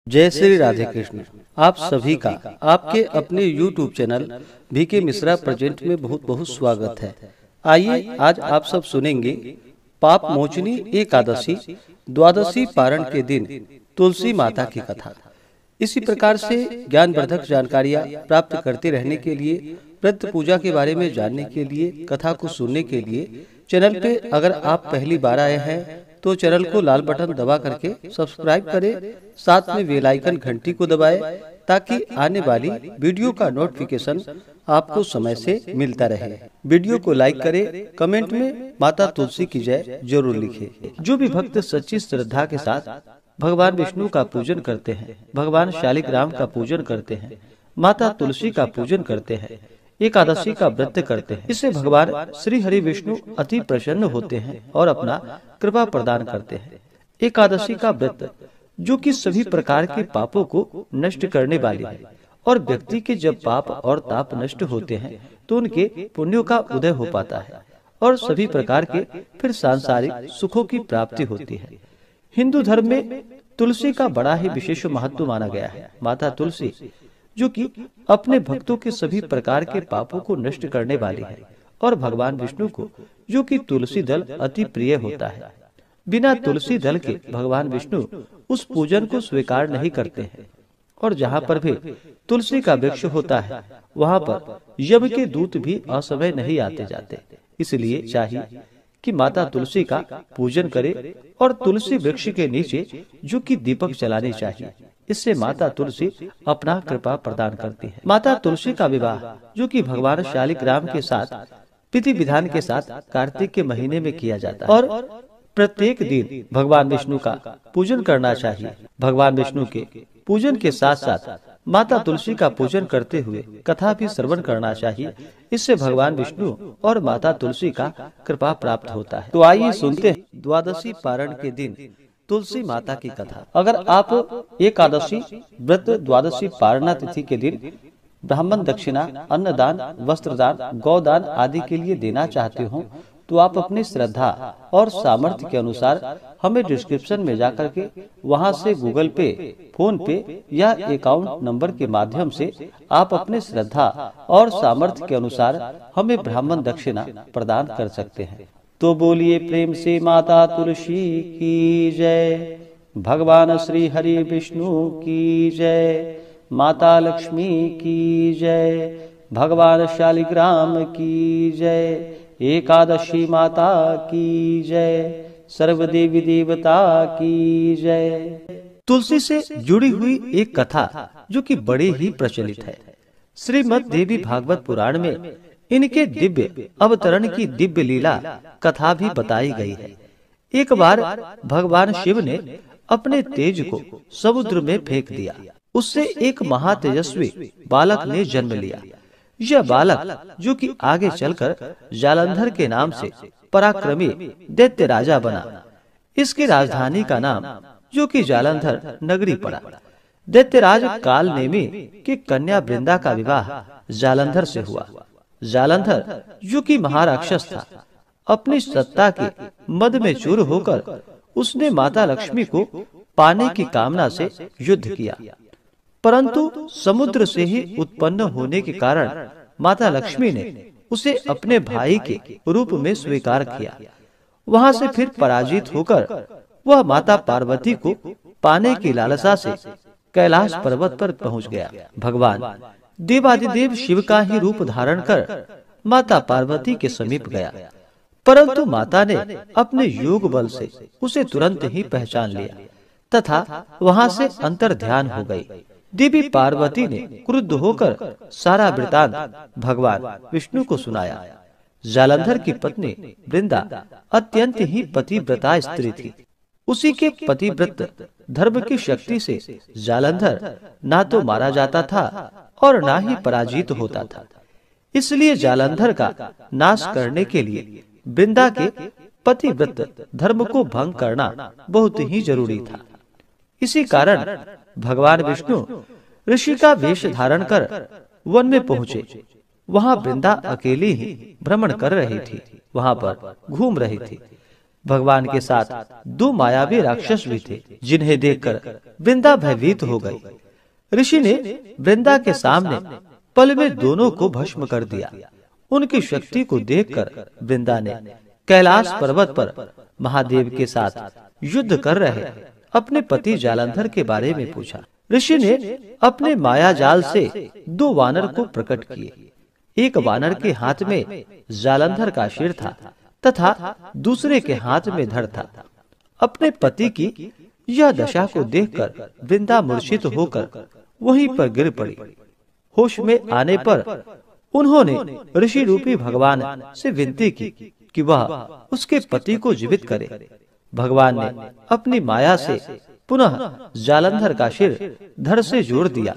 जय श्री राधे कृष्ण। आप सभी का आपके अपने YouTube channel VK Mishra present में बहुत बहुत स्वागत है। आइए आज आप सब सुनेंगे पाप मोचनी एकादशी द्वादशी पारण के दिन तुलसी माता की कथा। इसी प्रकार से ज्ञानवर्धक जानकारियाँ प्राप्त करते रहने के लिए, व्रत पूजा के बारे में जानने के लिए, कथा को सुनने के लिए चैनल पे अगर आप पहली बार आए हैं तो चैनल को लाल बटन दबा करके सब्सक्राइब करें, साथ में बेल आइकन घंटी को दबाएं ताकि आने वाली वीडियो का नोटिफिकेशन आपको समय से मिलता रहे। वीडियो को लाइक करें, कमेंट में माता तुलसी की जय जरूर लिखें। जो भी भक्त सच्ची श्रद्धा के साथ भगवान विष्णु का पूजन करते हैं, भगवान शालिग्राम का पूजन करते हैं, माता तुलसी का पूजन करते हैं, एकादशी का व्रत करते हैं, इससे भगवान श्री हरि विष्णु अति प्रसन्न होते हैं और अपना कृपा प्रदान करते हैं। एकादशी का व्रत जो कि सभी प्रकार के पापों को नष्ट करने वाली है, और व्यक्ति के जब पाप और ताप नष्ट होते हैं तो उनके पुण्यों का उदय हो पाता है और सभी प्रकार के फिर सांसारिक सुखों की प्राप्ति होती है। हिंदू धर्म में तुलसी का बड़ा ही विशेष महत्व माना गया है। माता तुलसी जो कि अपने भक्तों के सभी प्रकार के पापों को नष्ट करने वाली है, और भगवान विष्णु को जो कि तुलसी दल अति प्रिय होता है। बिना तुलसी दल के भगवान विष्णु उस पूजन को स्वीकार नहीं करते हैं, और जहाँ पर भी तुलसी का वृक्ष होता है वहाँ पर यम के दूत भी असमय नहीं आते जाते। इसलिए चाहिए कि माता तुलसी का पूजन करे और तुलसी वृक्ष के नीचे जो कि दीपक जलाने चाहिए। इससे माता तुलसी अपना कृपा प्रदान करती है। माता तुलसी का विवाह जो कि भगवान शालिग्राम के साथ विधि विधान के साथ कार्तिक के महीने में किया जाता है, और प्रत्येक दिन भगवान विष्णु का पूजन करना चाहिए। भगवान विष्णु के पूजन के साथ साथ माता तुलसी का पूजन करते हुए कथा भी श्रवण करना चाहिए। इससे भगवान विष्णु और माता तुलसी का कृपा प्राप्त होता है। तो आइए सुनते हैं द्वादशी पारण के दिन तुलसी माता की कथा। अगर आप एकादशी व्रत द्वादशी पारणा तिथि के दिन ब्राह्मण दक्षिणा, अन्नदान, वस्त्रदान, गौदान आदि के लिए देना चाहते हो तो आप अपनी श्रद्धा और सामर्थ्य के अनुसार हमें डिस्क्रिप्शन में जाकर के वहां से गूगल पे, फोन पे या अकाउंट नंबर के माध्यम से आप अपने श्रद्धा और सामर्थ्य के अनुसार हमें ब्राह्मण दक्षिणा प्रदान कर सकते हैं। तो बोलिए प्रेम से माता तुलसी की जय, भगवान श्री हरि विष्णु की जय, माता लक्ष्मी की जय, भगवान शालिग्राम की जय, एकादशी माता की जय, सर्व देवी देवता की जय। तुलसी से जुड़ी हुई एक कथा जो कि बड़ी ही प्रचलित है। श्रीमद् देवी भागवत पुराण में इनके दिव्य अवतरण की दिव्य लीला कथा भी बताई गई है। एक बार भगवान शिव ने अपने तेज को समुद्र में फेंक दिया। उससे एक महातेजस्वी बालक ने जन्म लिया। यह बालक जो कि आगे चलकर जालंधर के नाम से पराक्रमी दैत्य राजा बना। इसकी राजधानी का नाम जो कि जालंधर नगरी पड़ा। दैत्यराज कालनेमी की कन्या वृंदा का विवाह जालंधर से हुआ। जालंधर जो कि महाराक्षस था, अपनी सत्ता के मद में चूर होकर उसने माता लक्ष्मी को पाने की कामना से युद्ध किया, परंतु समुद्र से ही उत्पन्न होने के कारण माता लक्ष्मी ने उसे अपने भाई के रूप में स्वीकार किया। वहां से फिर पराजित होकर वह माता पार्वती को पाने की लालसा से कैलाश पर्वत पर पहुंच गया। भगवान देवादिदेव शिव का ही रूप धारण कर माता पार्वती के समीप गया, परंतु माता ने अपने योग बल से उसे तुरंत ही पहचान लिया तथा वहां से अंतर ध्यान हो गई। देवी पार्वती ने क्रुद्ध होकर सारा वृतांत भगवान विष्णु को सुनाया। जालंधर की पत्नी वृंदा अत्यंत ही पतिव्रता स्त्री थी। उसी के पतिव्रत धर्म की शक्ति से जालंधर ना तो मारा जाता था और ना ही पराजित होता था। इसलिए जालंधर का नाश करने के लिए वृंदा के पतिव्रत धर्म को भंग करना बहुत ही जरूरी था। इसी कारण भगवान विष्णु ऋषि का वेश धारण कर वन में पहुँचे। वहाँ वृंदा अकेली ही भ्रमण कर रही थी, वहाँ पर घूम रही थी। भगवान के साथ 2 मायावी राक्षस भी थे, जिन्हें देखकर वृंदा भयभीत हो गई। ऋषि ने वृंदा के सामने पल में दोनों को भस्म कर दिया। उनकी शक्ति को देखकर वृंदा ने कैलाश पर्वत पर महादेव के साथ युद्ध कर रहे अपने पति जालंधर के बारे में पूछा। ऋषि ने अपने माया जाल से 2 वानर को प्रकट किए। एक वानर के हाथ में जालंधर का सिर था तथा दूसरे के हाथ में धड़ था। अपने पति की यह दशा को देखकर वृंदा मूर्छित होकर वहीं पर गिर पड़ी। होश में आने पर उन्होंने ऋषि रूपी भगवान से विनती की कि वह उसके पति को जीवित करे। भगवान ने अपनी माया से पुनः जालंधर का सिर धड़ से जोड़ दिया,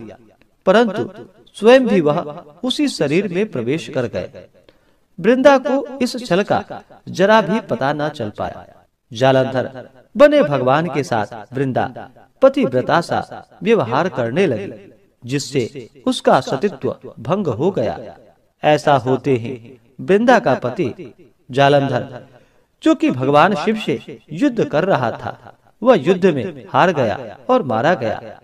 परंतु स्वयं भी वह उसी शरीर में प्रवेश कर गए। वृंदा को इस छल का जरा भी पता न चल पाया। जालंधर बने भगवान के साथ वृंदा पतिव्रता सा व्यवहार करने लगी, जिससे उसका सतीत्व भंग हो गया। ऐसा होते ही वृंदा का पति जालंधर, जो कि भगवान शिव से युद्ध कर रहा था, वह युद्ध में हार गया और मारा गया।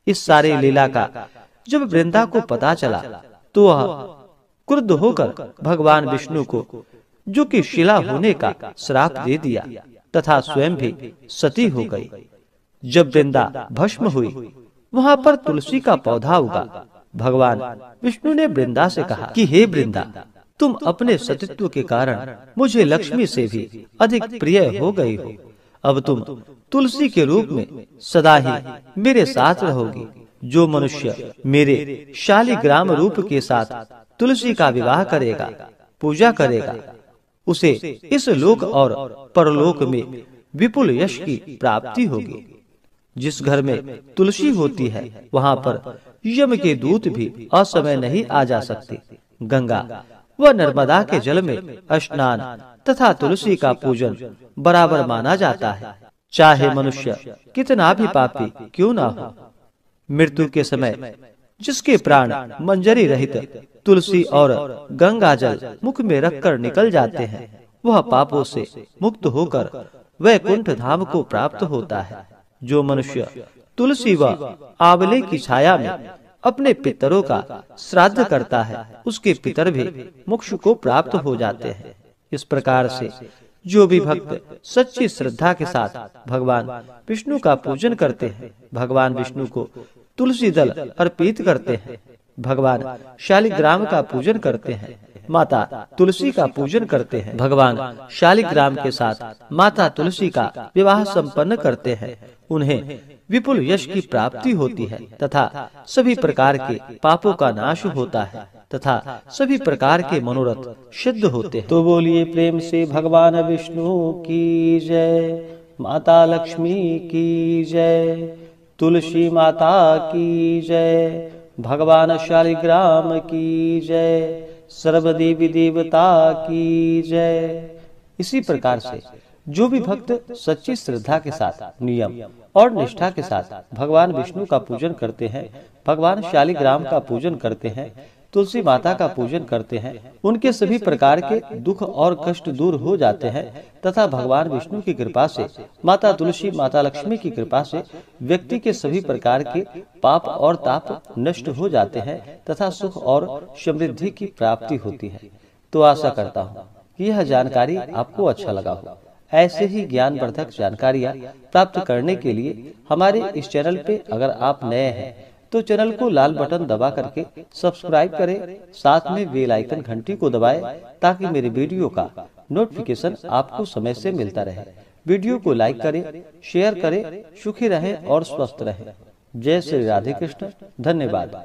इस सारे लीला का जब वृंदा को पता चला तो वह क्रुद्ध होकर भगवान विष्णु को, जो कि शिला होने का श्राप दे दिया तथा स्वयं भी सती हो गई। जब वृंदा भस्म हुई, वहां पर तुलसी का पौधा उगा। भगवान विष्णु ने वृंदा से कहा कि हे वृंदा, तुम अपने सतीत्व के कारण मुझे लक्ष्मी से भी अधिक प्रिय हो गई हो। अब तुम तुलसी के रूप में सदा ही मेरे साथ रहोगी। जो मनुष्य मेरे शालिग्राम रूप के साथ तुलसी का विवाह करेगा, पूजा करेगा, उसे इस लोक और परलोक में विपुल यश की प्राप्ति होगी। जिस घर में तुलसी होती है, वहाँ पर यम के दूत भी असमय नहीं आ जा सकते। गंगा व नर्मदा के जल में स्नान तथा तुलसी का पूजन बराबर माना जाता है, चाहे मनुष्य कितना भी पापी क्यों ना हो। मृत्यु के समय जिसके प्राण मंजरी रहित तुलसी और गंगा जल मुख में रखकर निकल जाते हैं, वह पापों से मुक्त होकर वैकुंठ धाम को प्राप्त होता है। जो मनुष्य तुलसी व आंवले की छाया में अपने पितरों का श्राद्ध करता है, उसके पितर भी मोक्ष को प्राप्त हो जाते हैं। इस प्रकार से जो भी भक्त सच्ची श्रद्धा के साथ भगवान विष्णु का पूजन करते हैं, भगवान विष्णु को तुलसी दल अर्पित करते हैं, भगवान शालिग्राम का पूजन करते हैं, माता तुलसी का पूजन करते हैं, भगवान शालिग्राम के साथ माता तुलसी का विवाह संपन्न करते हैं, उन्हें विपुल यश की प्राप्ति होती है तथा सभी प्रकार के पापों का नाश होता है तथा सभी प्रकार के मनोरथ सिद्ध होते हैं। तो बोलिए प्रेम से भगवान विष्णु की जय, माता लक्ष्मी की जय, तुलसी माता की जय, भगवान शालिग्राम की जय, सर्वदेवी देवता की जय। इसी प्रकार से जो भी भक्त सच्ची श्रद्धा के साथ नियम और निष्ठा के साथ भगवान विष्णु का पूजन करते हैं, भगवान शालिग्राम का पूजन करते हैं, तुलसी माता का पूजन करते हैं, उनके सभी प्रकार के दुख और कष्ट दूर हो जाते हैं तथा भगवान विष्णु की कृपा से, माता तुलसी माता लक्ष्मी की कृपा से व्यक्ति के सभी प्रकार के पाप और ताप नष्ट हो जाते हैं तथा सुख और समृद्धि की प्राप्ति होती है। तो आशा करता हूँ कि यह जानकारी आपको अच्छा लगा हो। ऐसे ही ज्ञानवर्धक जानकारियाँ प्राप्त करने के लिए हमारे इस चैनल पे अगर आप नए हैं तो चैनल को लाल बटन दबा करके सब्सक्राइब करें, साथ में बेल आइकन घंटी को दबाएं ताकि मेरे वीडियो का नोटिफिकेशन आपको समय से मिलता रहे। वीडियो को लाइक करें, शेयर करें, सुखी रहें और स्वस्थ रहें। जय श्री राधे कृष्ण। धन्यवाद।